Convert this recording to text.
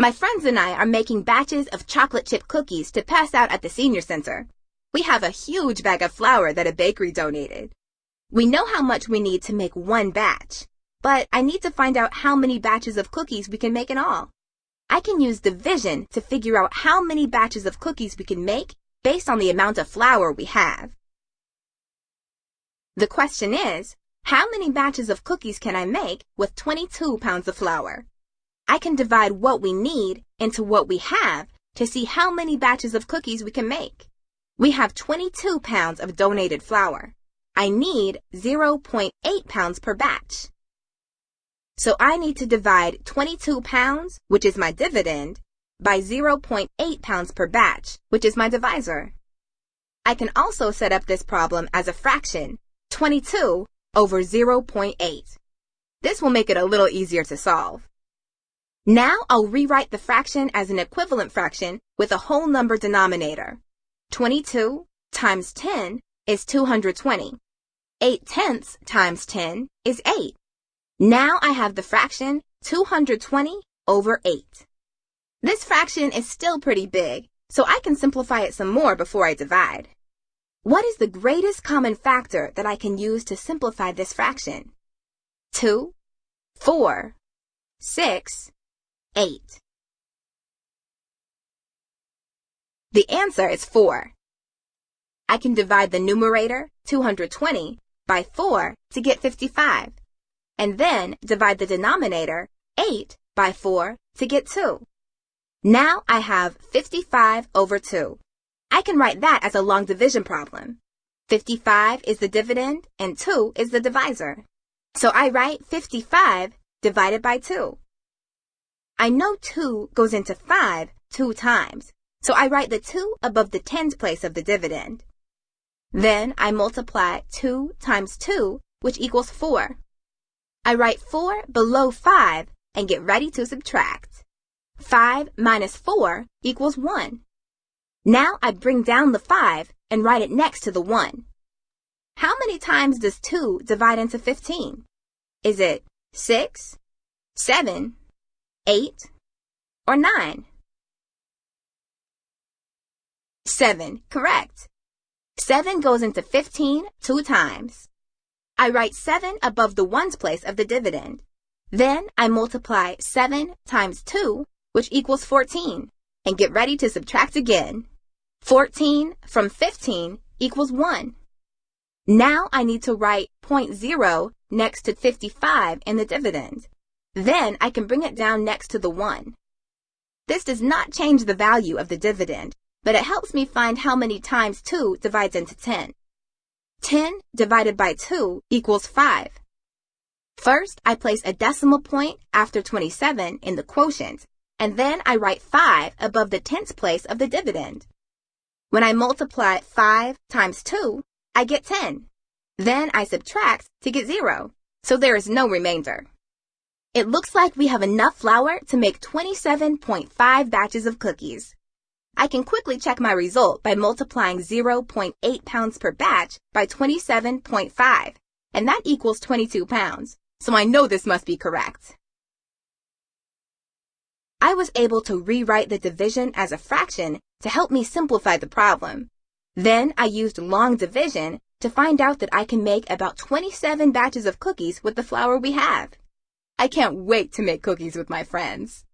My friends and I are making batches of chocolate chip cookies to pass out at the senior center. We have a huge bag of flour that a bakery donated. We know how much we need to make one batch, but I need to find out how many batches of cookies we can make in all. I can use division to figure out how many batches of cookies we can make based on the amount of flour we have. The question is, how many batches of cookies can I make with 22 pounds of flour? I can divide what we need into what we have to see how many batches of cookies we can make. We have 22 pounds of donated flour. I need 0.8 pounds per batch. So I need to divide 22 pounds, which is my dividend, by 0.8 pounds per batch, which is my divisor. I can also set up this problem as a fraction, 22 over 0.8. This will make it a little easier to solve. Now I'll rewrite the fraction as an equivalent fraction with a whole number denominator. 22 times 10 is 220. 8/10 times 10 is 8. Now I have the fraction 220 over 8. This fraction is still pretty big, so I can simplify it some more before I divide. What is the greatest common factor that I can use to simplify this fraction? 2, 4, 6, 8. The answer is 4. I can divide the numerator, 220, by 4 to get 55, and then divide the denominator, 8, by 4 to get 2. Now I have 55 over 2. I can write that as a long division problem. 55 is the dividend and 2 is the divisor. So I write 55 divided by 2. I know 2 goes into 5 2 times, so I write the 2 above the tens place of the dividend. Then I multiply 2 times 2, which equals 4. I write 4 below 5 and get ready to subtract. 5 minus 4 equals 1. Now I bring down the 5 and write it next to the 1. How many times does 2 divide into 15? Is it 6, 7, 8, or 9? 7, correct. 7 goes into 15 2 times. I write 7 above the ones place of the dividend. Then I multiply 7 times 2, which equals 14, and get ready to subtract again. 14 from 15 equals 1. Now I need to write 0.0 next to 55 in the dividend. Then I can bring it down next to the 1. This does not change the value of the dividend, but it helps me find how many times 2 divides into 10. 10 divided by 2 equals 5. First, I place a decimal point after 27 in the quotient, and then I write 5 above the tenths place of the dividend. When I multiply 5 times 2, I get 10. Then I subtract to get 0, so there is no remainder. It looks like we have enough flour to make 27.5 batches of cookies. I can quickly check my result by multiplying 0.8 pounds per batch by 27.5, and that equals 22 pounds, so I know this must be correct. I was able to rewrite the division as a fraction to help me simplify the problem. Then I used long division to find out that I can make about 27 batches of cookies with the flour we have. I can't wait to make cookies with my friends.